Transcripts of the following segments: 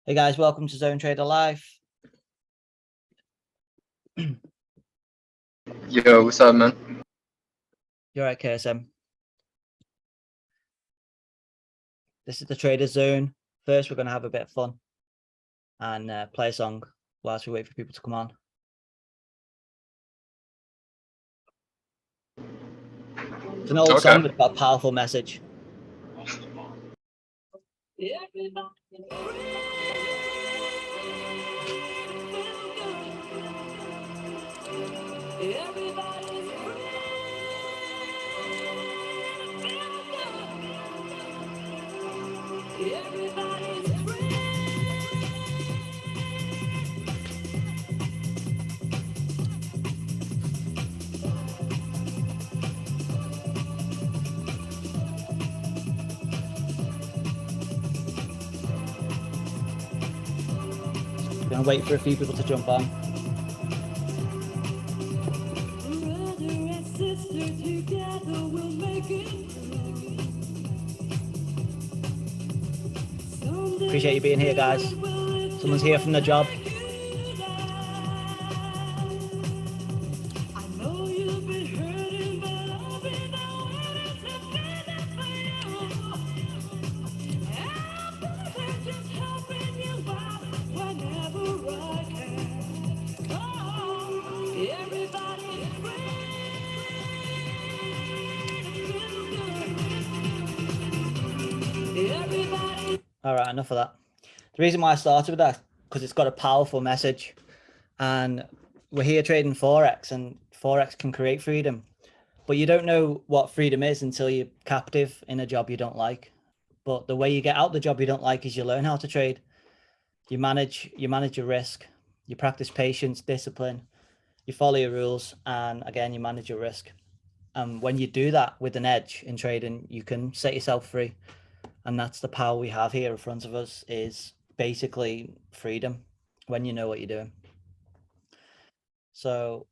Hey guys, welcome to Zone Trader Live. Yo, what's up, man? You're right, KSM. This is the Trader Zone. First, we're going to have a bit of fun and play a song whilst we wait for people to come on. It's an old song that's got a powerful message. We're going to wait for a few people to jump on. Appreciate you being here, guys. Someone's here from the job. All right, enough of that. The reason why I started with that, because it's got a powerful message, and we're here trading Forex, and Forex can create freedom, but you don't know what freedom is until you're captive in a job you don't like. But the way you get out the job you don't like is you learn how to trade. You manage your risk, you practice patience, discipline, you follow your rules, and again, you manage your risk. And when you do that with an edge in trading, you can set yourself free. And that's the power we have here in front of us, is basically freedom when you know what you're doing. So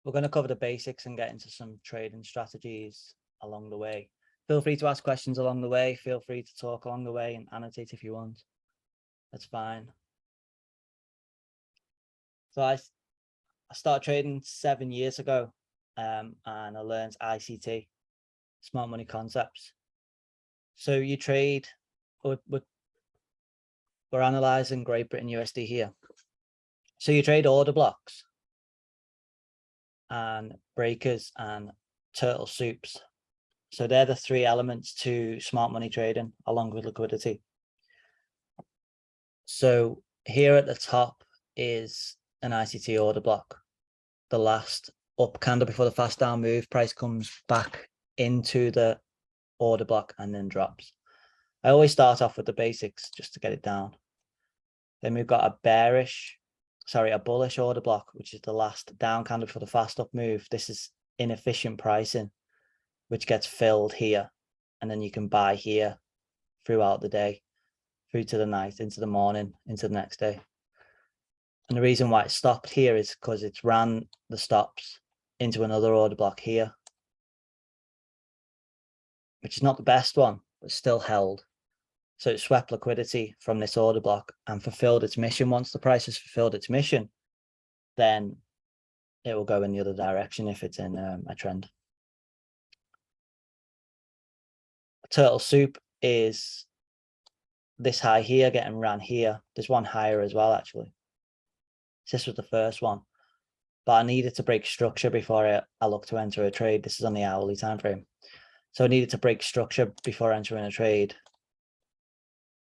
we're going to cover the basics and get into some trading strategies along the way. Feel free to ask questions along the way. Feel free to talk along the way and annotate if you want. That's fine. So I started trading 7 years ago, and I learned ICT, smart money concepts. So you trade, we're analyzing Great Britain USD here. So you trade order blocks and breakers and turtle soups. So they're the three elements to smart money trading along with liquidity. So here at the top is an ICT order block. The last up candle before the fast down move, price comes back into the order block and then drops. I always start off with the basics just to get it down. Then we've got a bullish order block, which is the last down candle for the fast up move. This is inefficient pricing, which gets filled here, and then you can buy here throughout the day, through to the night, into the morning, into the next day. And the reason why it stopped here is because it's ran the stops into another order block here, which is not the best one, but still held. So it swept liquidity from this order block and fulfilled its mission. Once the price has fulfilled its mission, then it will go in the other direction if it's in a trend. Turtle soup is this high here getting ran here. There's one higher as well, actually. This was the first one, but I needed to break structure before I look to enter a trade. This is on the hourly time frame. So I needed to break structure before entering a trade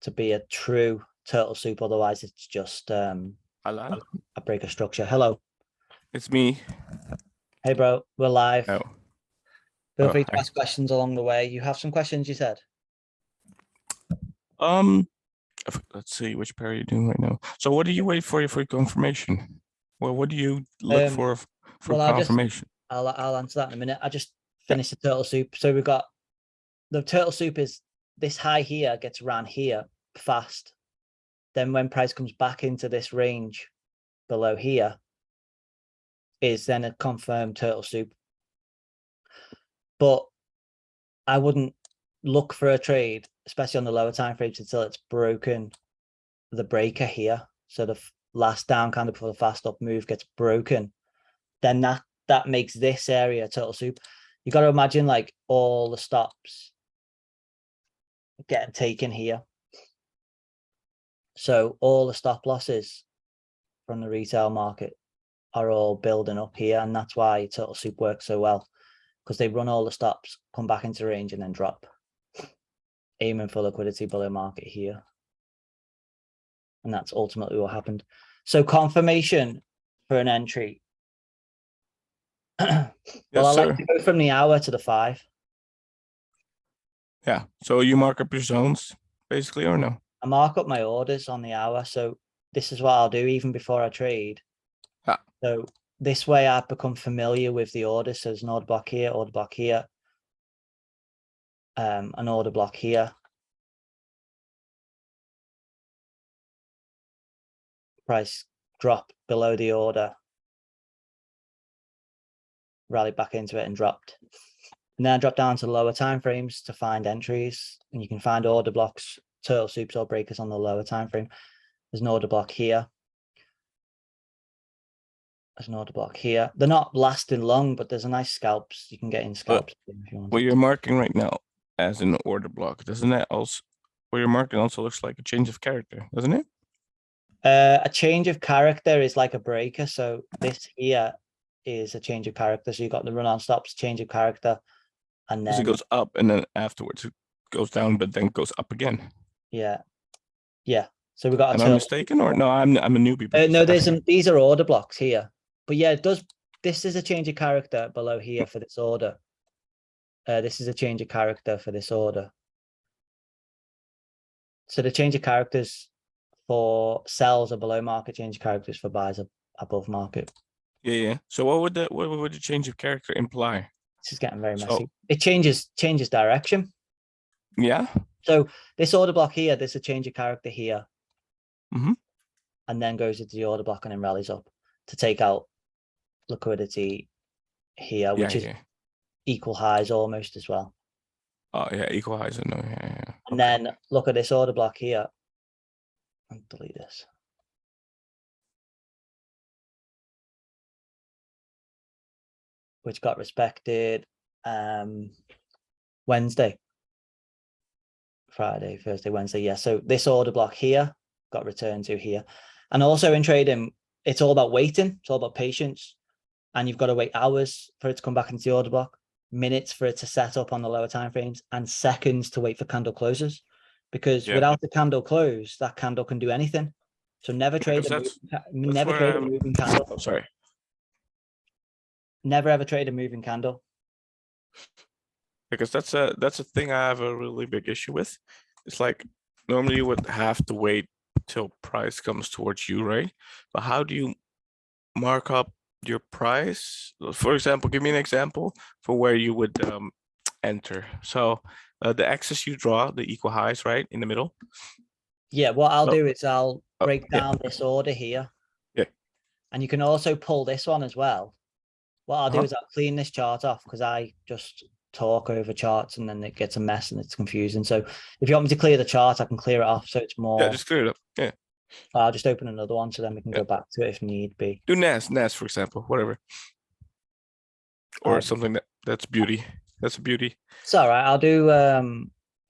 to be a true turtle soup. Otherwise, it's just a break of structure. Hello. It's me. Hey, bro. We're live. Oh. Feel free to ask questions along the way. You have some questions, you said? Let's see, which pair are you doing right now? So what do you wait for confirmation? Well, what do you look for confirmation? I'll answer that in a minute. I just finished the turtle soup. So we've got the turtle soup is this high here gets ran here fast. Then when price comes back into this range below here is then a confirmed turtle soup. But I wouldn't look for a trade, especially on the lower time frames, until it's broken the breaker here, so the last down candle before the fast up move gets broken, then that makes this area total soup. You got to imagine like all the stops getting taken here. So all the stop losses from the retail market are all building up here, and that's why total soup works so well, because they run all the stops, come back into range, and then drop, aiming for liquidity below market here. And that's ultimately what happened. So confirmation for an entry. Well, Yes, I sir. like to go from the hour to the 5. Yeah. So you mark up your zones basically, or no? I mark up my orders on the hour. So this is what I'll do even before I trade. Ah. So this way I've become familiar with the orders. So there's an order block here, an order block here. Price drop below the order, rallied back into it and dropped. And then I drop down to lower time frames to find entries, and you can find order blocks, turtle soups or breakers on the lower time frame. There's an order block here. There's an order block here. They're not lasting long, but there's a nice scalps. You can get in scalps if you want. What you're marking right now as an order block, doesn't that also, what you're marking also looks like a change of character, doesn't it? A change of character is like a breaker. So this here is a change of character. So you've got the run on stops, change of character, and then it goes up and then afterwards it goes down, but then goes up again. Yeah. So we got. Am I mistaken, or no? I'm a newbie. No, these are order blocks here, but yeah, it does. This is a change of character below here for this order. This is a change of character for this order. So the change of characters for sells are below market, change of characters for buys are above market. Yeah. So what would the change of character imply? This is getting very messy. It changes direction. Yeah. So this order block here, there's a change of character here. Mm-hmm. And then goes into the order block and then rallies up to take out liquidity here, which is equal highs almost as well. Oh yeah, equal highs. No, yeah. And then look at this order block here. And delete this. Which got respected Wednesday, Friday, Thursday, Wednesday. Yeah. So this order block here got returned to here. And also in trading, it's all about waiting. It's all about patience. And you've got to wait hours for it to come back into the order block, minutes for it to set up on the lower time frames, and seconds to wait for candle closes. Because without the candle close, that candle can do anything. So never trade a moving candle. Oh, sorry. Never ever trade a moving candle. Because that's a thing I have a really big issue with. It's like normally you would have to wait till price comes towards you, right? But how do you mark up your price? For example, give me an example for where you would enter. So the axis you draw, the equal highs, right, in the middle. Yeah, what I'll do is I'll break down this order here. Yeah. And you can also pull this one as well. What I'll do is I'll clean this chart off because I just talk over charts and then it gets a mess and it's confusing. So if you want me to clear the chart, I can clear it off so it's more. Yeah, just clear it up. Yeah. I'll just open another one so then we can go back to it if need be. Do NAS, for example, whatever. Or something that's beauty. That's a beauty. It's all right. I'll do.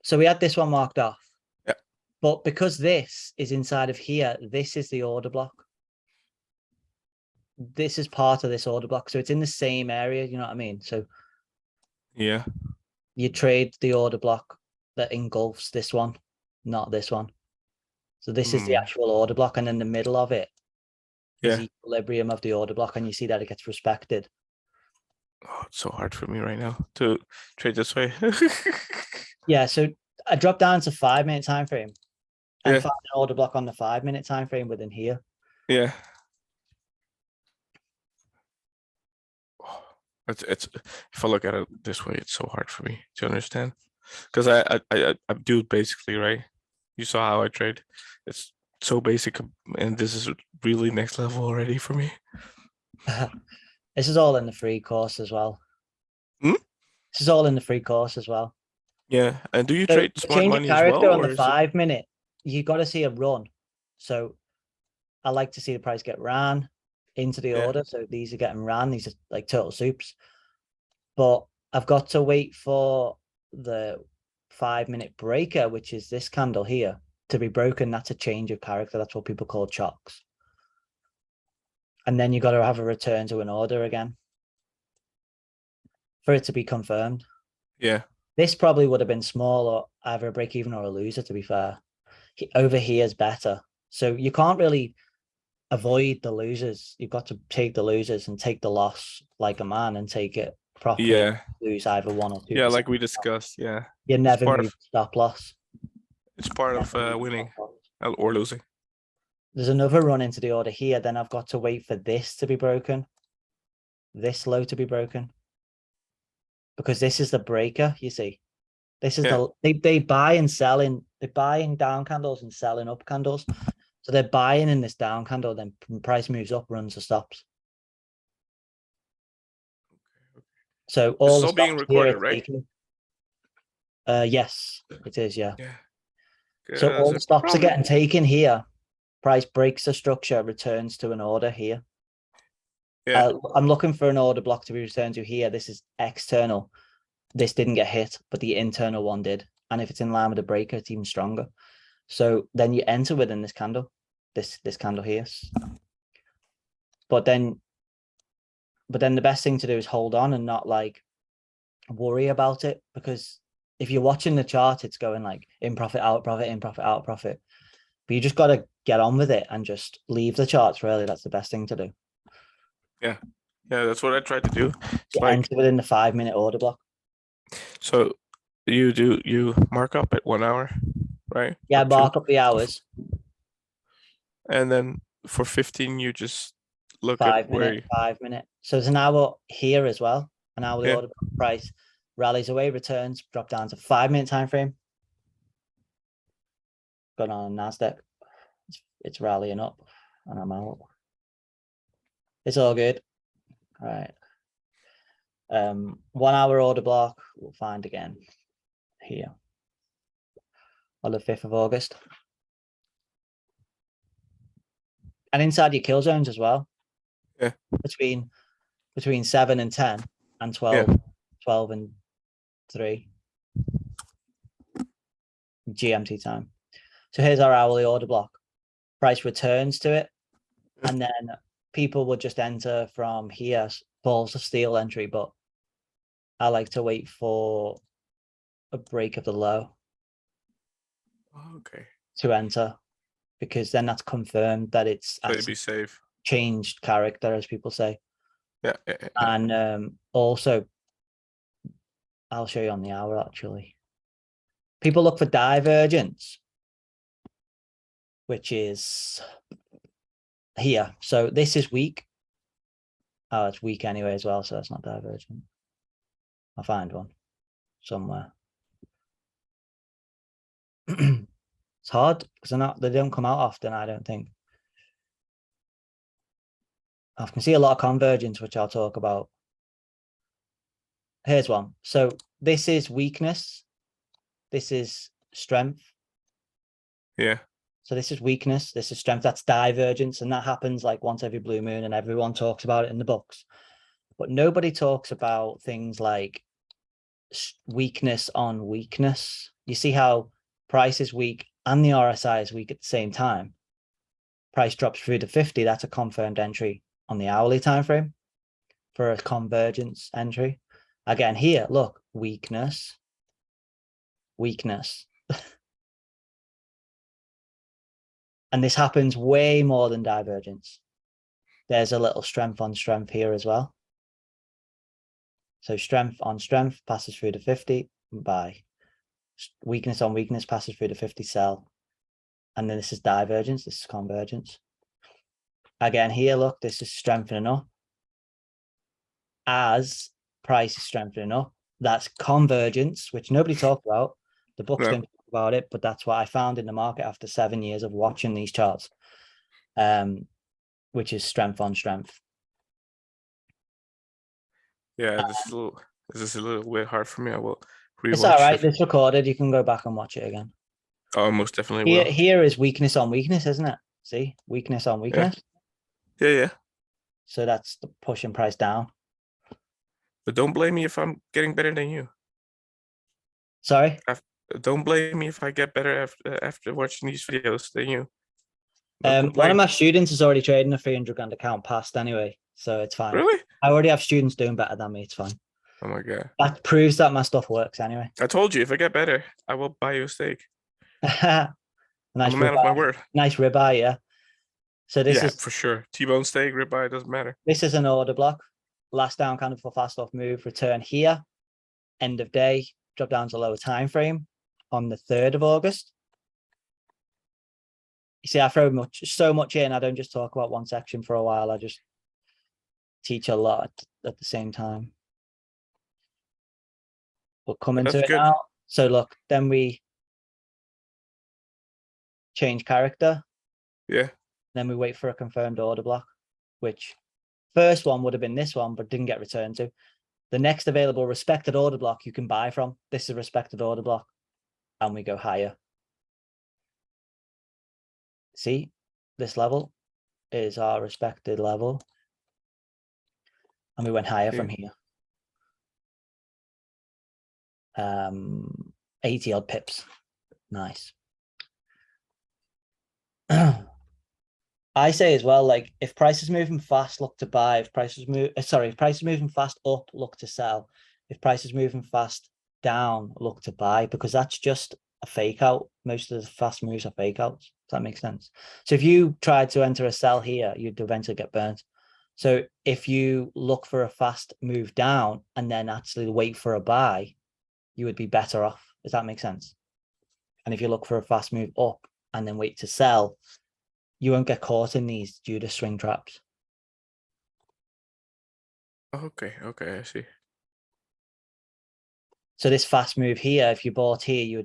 So we had this one marked off. Yeah. But because this is inside of here, this is the order block. This is part of this order block. So it's in the same area. You know what I mean? So yeah, you trade the order block that engulfs this one, not this one. So this is the actual order block. And in the middle of it is equilibrium of the order block. And you see that it gets respected. Oh, it's so hard for me right now to trade this way. Yeah. So I dropped down to 5-minute time frame and find an order block on the 5-minute time frame within here. Yeah. It's if I look at it this way, it's so hard for me to understand because I do basically, right? You saw how I trade. It's so basic, and this is really next level already for me. This is all in the free course as well. This is all in the free course as well. Yeah, and do you trade smart money as well? Character on the 5-minute, you got to see a run. So I like to see the price get ran into the Yeah. order. So these are getting ran. These are like turtle soups. But I've got to wait for the 5-minute breaker, which is this candle here, to be broken. That's a change of character. That's what people call chocks. And then you got to have a return to an order again for it to be confirmed. Yeah. This probably would have been small or either a break even or a loser, to be fair. Over here is better. So you can't really avoid the losers. You've got to take the losers and take the loss like a man and take it properly. Yeah. Lose either 1 or 2%. Yeah, like we discussed. Yeah. You never part move of- stop loss. It's part of Never move winning stop loss. or losing. There's another run into the order here. Then I've got to wait for this to be broken. This low to be broken. Because this is the breaker, you see. This is Yeah. they buy and sell in, they're buying down candles and selling up candles. So they're buying in this down candle, then price moves up, runs or stops. So This all is the all being stops here recorded, are right? taken. Yes, it is, yeah. Yeah. So all 'Cause the it stops are probably. getting taken here. Price breaks the structure, returns to an order here. Yeah. I'm looking for an order block to be returned to here. This is external. This didn't get hit, but the internal one did. And if it's in line with the breaker, it's even stronger. So then you enter within this candle, this candle here. But then the best thing to do is hold on and not like worry about it, because if you're watching the chart, it's going like in profit, out profit, in profit, out profit. But you just got to get on with it and just leave the charts. Really, that's the best thing to do. Yeah. Yeah, that's what I tried to do. It's You like, enter within the 5-minute order block. so you mark up at 1 hour, right? Yeah, Or 2, mark up the hours. and then for 15 you just look at where 5-minute. So there's an hour here as well. An hourly Yeah. order block price rallies away, returns, drop down to 5-minute time frame. Got on NASDAQ. It's rallying up and I'm out. It's all good. All right. 1 hour order block, we'll find again here on the 5th of August. And inside your kill zones as well. Yeah. Between 7 and 10 and 12, Yeah. 12 and 3 GMT time. So here's our hourly order block. Price returns to it, and then people would just enter from here, balls of steel entry, but I like to wait for a break of the low Okay. to enter, because then that's confirmed that it's So to be safe. changed character, as people say. Yeah. And also, I'll show you on the hour actually. People look for divergence, which is here. So this is weak. Oh, it's weak anyway as well, so that's not divergent. I'll find one somewhere. It's hard because they don't come out often, I don't think. I can see a lot of convergence, which I'll talk about. Here's one. So this is weakness. This is strength. Yeah. So this is weakness. This is strength. That's divergence. And that happens like once every blue moon, and everyone talks about it in the books. But nobody talks about things like weakness on weakness. You see how price is weak and the RSI is weak at the same time. Price drops through to 50. That's a confirmed entry on the hourly time frame for a convergence entry. Again, here, look, weakness. And this happens way more than divergence. There's a little strength on strength here as well. So strength on strength passes through to 50, buy. Weakness on weakness passes through to 50, sell. And then this is divergence, this is convergence. Again, here, look, this is strengthening up. As price is strengthening up, that's convergence, which nobody talked about. The books don't talk about it, but that's what I found in the market after 7 years of watching these charts, which is strength on strength. Yeah, this is a little bit hard for me. I will rewatch It's all right. it. It's recorded. You can go back and watch it again. Oh, most definitely will. Here is weakness on weakness, isn't it? See, weakness on Yeah. weakness. Yeah. So that's the pushing price down. But don't blame me if I'm getting better than you. Sorry. Don't blame me if I get better after watching these videos than you. No One of complaint. my students is already trading a 300 grand account past anyway, so it's fine. Really? I already have students doing better than me. It's fine. Oh my god. That proves that my stuff works anyway. I told you if I get better, I will buy you a steak. Nice I'm a man of my word. Nice ribeye, yeah. So this Yeah, is for sure. T-bone steak, ribeye, doesn't matter. this is an order block. Last down candle for fast off move, return here. End of day, drop down to lower time frame on the 3rd of August. You see, I throw so much in. I don't just talk about one section for a while. I just teach a lot at the same time. We'll come into That's it good. now. So look, then we change character. Yeah. Then we wait for a confirmed order block, which first one would have been this one, but didn't get returned to. The next available respected order block you can buy from. This is a respected order block. And we go higher. See, this level is our respected level. And we went higher from here. 80 odd pips. Nice. I say as well, like if price is moving fast, look to buy. If price is if price is moving fast up, look to sell. If price is moving fast down, look to buy, because that's just a fake out. Most of the fast moves are fake outs. Does that make sense? So if you tried to enter a sell here, you'd eventually get burnt. So if you look for a fast move down and then actually wait for a buy, you would be better off. Does that make sense? And if you look for a fast move up and then wait to sell, you won't get caught in these due to swing traps. Okay, I see. So this fast move here, if you bought here,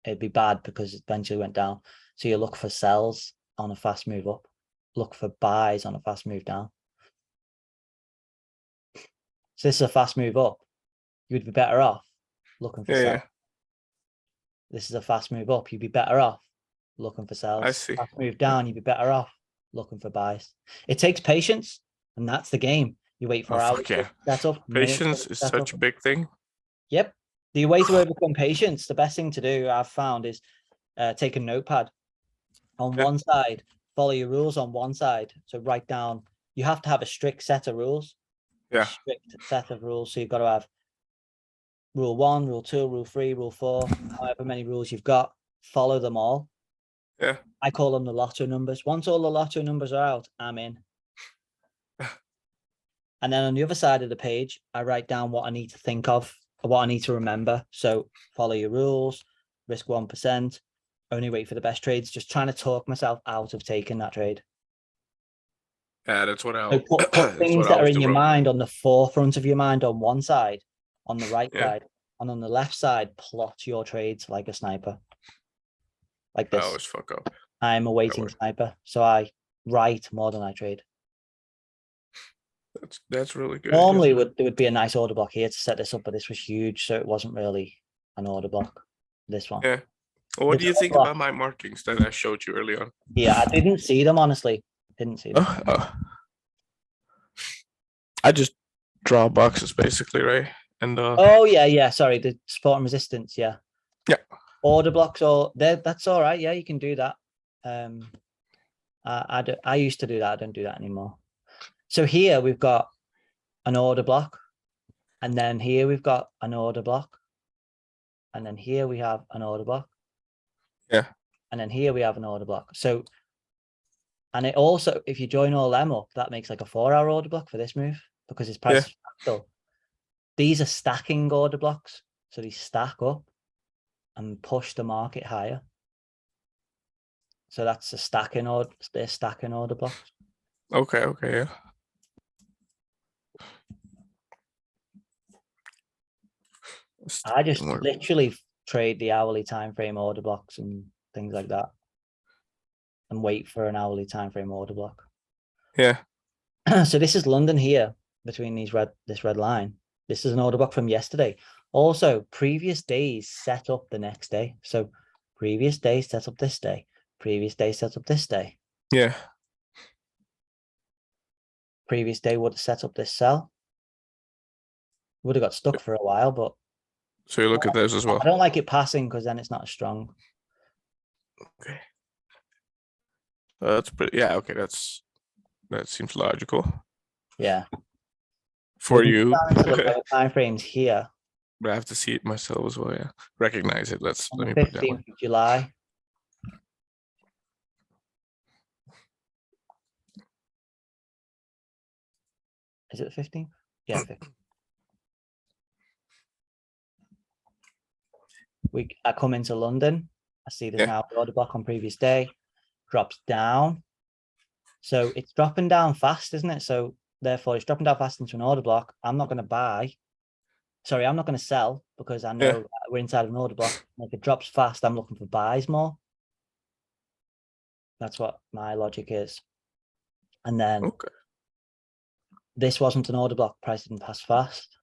it'd be bad because it eventually went down. So you look for sells on a fast move up, look for buys on a fast move down. So this is a fast move up. You'd be better off looking for sell. This is a fast move up. You'd be better off looking for sells. I see. Fast move down, you'd be better off looking for buys. It takes patience, and that's the game. You wait for hours. Yeah. That's up. Patience is such a big thing. Yep. The way to overcome patience, the best thing to do I've found is take a notepad on one side, follow your rules on one side. So write down, you have to have a strict set of rules. Yeah. Strict set of rules. So you've got to have rule 1, rule 2, rule 3, rule 4, however many rules you've got, follow them all. Yeah. I call them the lotto numbers. Once all the lotto numbers are out, I'm in. And then on the other side of the page, I write down what I need to think of, or what I need to remember. So follow your rules, risk 1%, only wait for the best trades, just trying to talk myself out of taking that trade. Yeah, that's what So put things that are in your mind on the forefront of your mind on one side, on the right side, and on the left side, plot your trades like a sniper. Like this. I always fuck up. I'm a waiting sniper, so I write more than I trade. That's really good. Normally, it would be a nice order block here to set this up, but this was huge, so it wasn't really an order block. This one. Yeah. Well, what do you think about my markings that I showed you early on? Yeah, I didn't see them, honestly. Didn't see them. I just draw boxes basically, right? And oh yeah. Sorry, the support and resistance. Yeah. Yeah. Order blocks, or that's all right. Yeah, you can do that. I used to do that. I don't do that anymore. So here we've got an order block, and then here we've got an order block, and then here we have an order block. Yeah. And then here we have an order block. So, and it also, if you join all them up, that makes like a 4-hour order block for this move because it's price fractal. These are stacking order blocks, so they stack up and push the market higher. So that's a stacking order. They're stacking order blocks. Okay, yeah. I just literally trade the hourly time frame order blocks and things like that, and wait for an hourly time frame order block. Yeah. So this is London here between this red line. This is an order block from yesterday. Also, previous days set up the next day. So previous day set up this day. Previous day set up this day. Yeah. Previous day would have set up this sell. Would have got stuck for a while, but So you look at those as well. I don't like it passing because then it's not as strong. Okay. That's pretty. Yeah. Okay. That seems logical Yeah. for We can you. go down into the lower time frames here. But I have to see it myself as well. Yeah. Recognize it. Let On the me put it that way. 15th of July. Is it the 15th? Yeah. 15th. I come into London. I see there's Yeah. now order block on previous day, drops down. So it's dropping down fast, isn't it? So therefore it's dropping down fast into an order block. I'm not going to buy. Sorry, I'm not going to sell because I know we're inside an order block. If it drops fast, I'm looking for buys more. That's what my logic is. And then Okay. this wasn't an order block. Price didn't pass fast.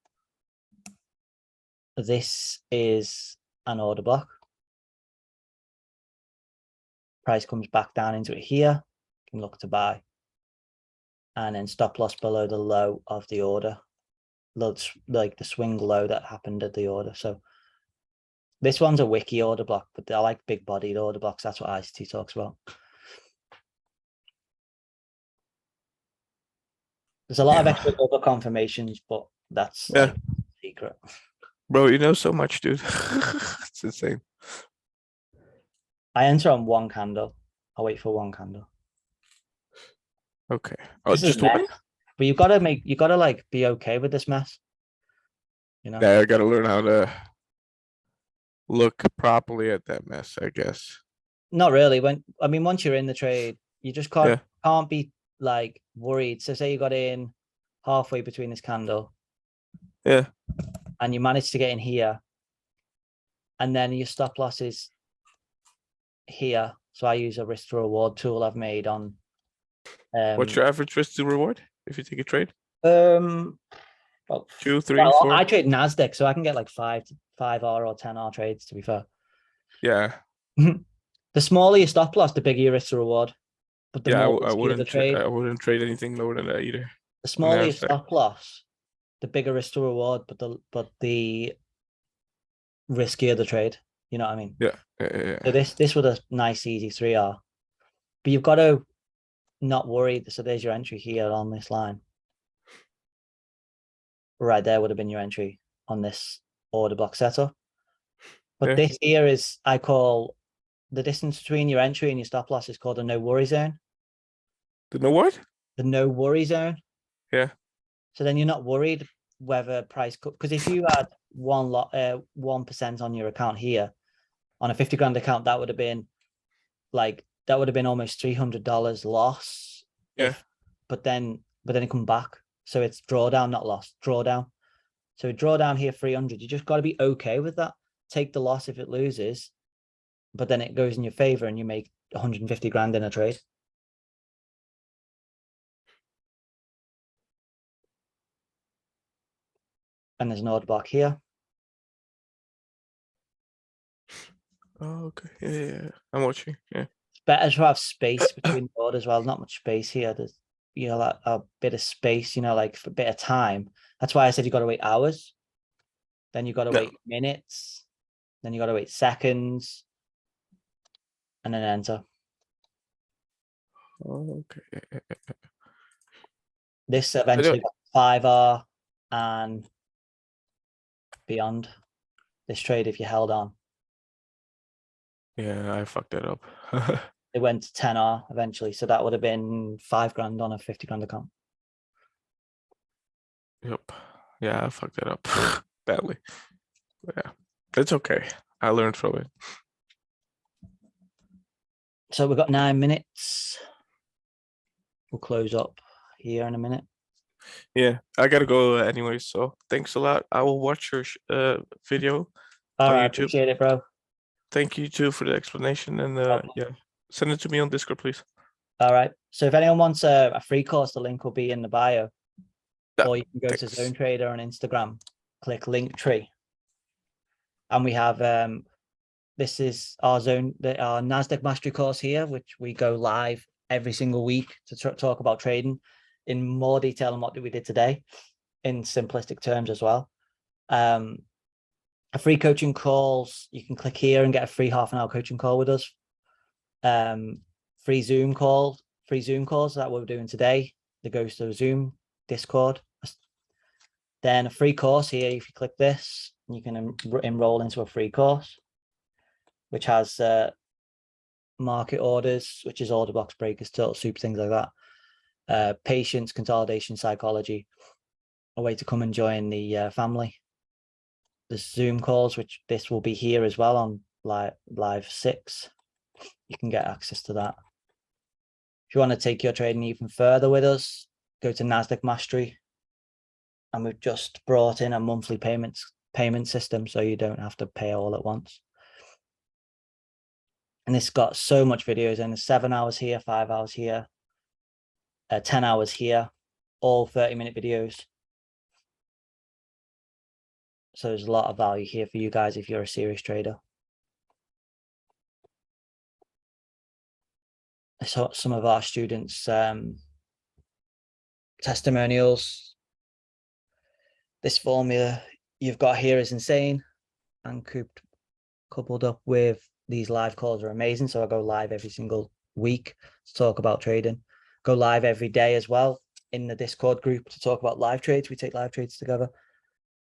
This is an order block. Price comes back down into it here. You can look to buy. And then stop loss below the low of the order. Like the swing low that happened at the order. So this one's a wiki order block, but I like big bodied order blocks. That's what ICT talks about. There's a lot of extra other confirmations, but that's like secret. Bro, you know so much, dude. It's insane. I enter on one candle. I'll wait for one candle. Okay. Oh, This is just a mess, one? but you gotta like be okay with this mess. You know? Yeah, I gotta learn how to look properly at that mess, I guess. Not really. Once you're in the trade, you just can't be like worried. So say you got in halfway between this candle. Yeah. And you managed to get in here. And then your stop loss is here. So I use a risk to reward tool I've made on What's your average risk to reward if you take a trade? well, 2, 3, 4? I trade Nasdaq, so I can get like 5R or 10R trades, to be fair. Yeah. The smaller your stop loss, the bigger your risk to reward. But the more I risky the trade. I wouldn't trade anything lower than that either. The smaller your stop loss, the bigger risk to reward, but the riskier the trade. You know what I mean? Yeah. So this was a nice easy 3R. But you've got to not worry. So there's your entry here on this line. Right there would have been your entry on this order block setup. But this here is, I call the distance between your entry and your stop loss is called a no worry zone. The no what? The no worry zone. Yeah. So then you're not worried whether price could, because if you had 1% on your account here on a 50 grand account, that would have been almost $300 loss. Yeah. But then it come back. So it's drawdown, not loss, drawdown. So drawdown here 300. You just got to be okay with that. Take the loss if it loses, but then it goes in your favor and you make 150 grand in a trade. And there's an order block here. Oh, okay. Yeah. I'm watching. Yeah. It's better to have space between the orders. Well, not much space here. There's, like a bit of space, like for a bit of time. That's why I said you got to wait hours. Then you got to wait minutes. Then you got to wait seconds. And then enter. Okay. This eventually got 5R and beyond this trade if you held on. Yeah, I fucked that up. It went to 10R eventually. So that would have been 5 grand on a 50 grand account. Yep. Yeah, I fucked that up badly. Yeah, it's okay. I learned from it. So we've got 9 minutes. We'll close up here in a minute. Yeah, I gotta go anyway. So thanks a lot. I will watch your video. All right, YouTube. appreciate it, bro. Thank you too for the explanation, and yeah, send it to me on Discord, please. All right. So if anyone wants a free course, the link will be in the bio, or you can go to Zone Trader on Instagram, click Linktree, and we have this is our Nasdaq Mastery course here, which we go live every single week to talk about trading in more detail than what we did today, in simplistic terms as well. A free coaching calls, you can click here and get a free half-an-hour coaching call with us. Free Zoom calls that we're doing today. That goes to Zoom, Discord. Then a free course here. If you click this, you can enroll into a free course, which has market orders, which is order blocks, breakers, total soup, things like that. Patience, consolidation, psychology. A way to come and join the family. The Zoom calls, which this will be here as well on live 6. You can get access to that. If you want to take your trading even further with us, go to Nasdaq Mastery. And we've just brought in a monthly payment system, so you don't have to pay all at once. And it's got so much videos in. 7 hours here, 5 hours here, 10 hours here, all 30-minute videos. So there's a lot of value here for you guys if you're a serious trader. I saw some of our students' testimonials. This formula you've got here is insane, and coupled up with these live calls are amazing. So I go live every single week to talk about trading. Go live every day as well in the Discord group to talk about live trades. We take live trades together.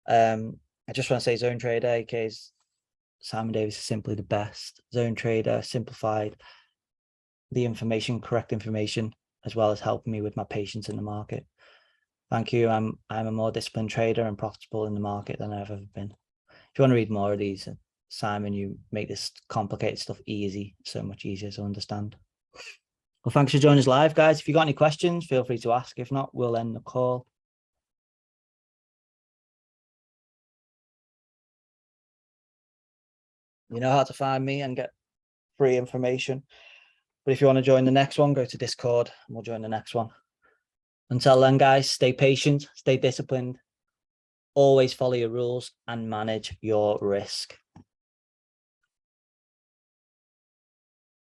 I just want to say Zone Trader, aka Simon Davis, is simply the best. Zone Trader simplified the information, correct information, as well as helping me with my patience in the market. Thank you. I'm a more disciplined trader and profitable in the market than I've ever been. If you want to read more of these, Simon, you make this complicated stuff easy, so much easier to understand. Well, thanks for joining us live, guys. If you got any questions, feel free to ask. If not, we'll end the call. You know how to find me and get free information. But if you want to join the next one, go to Discord and we'll join the next one. Until then, guys, stay patient, stay disciplined, always follow your rules and manage your risk.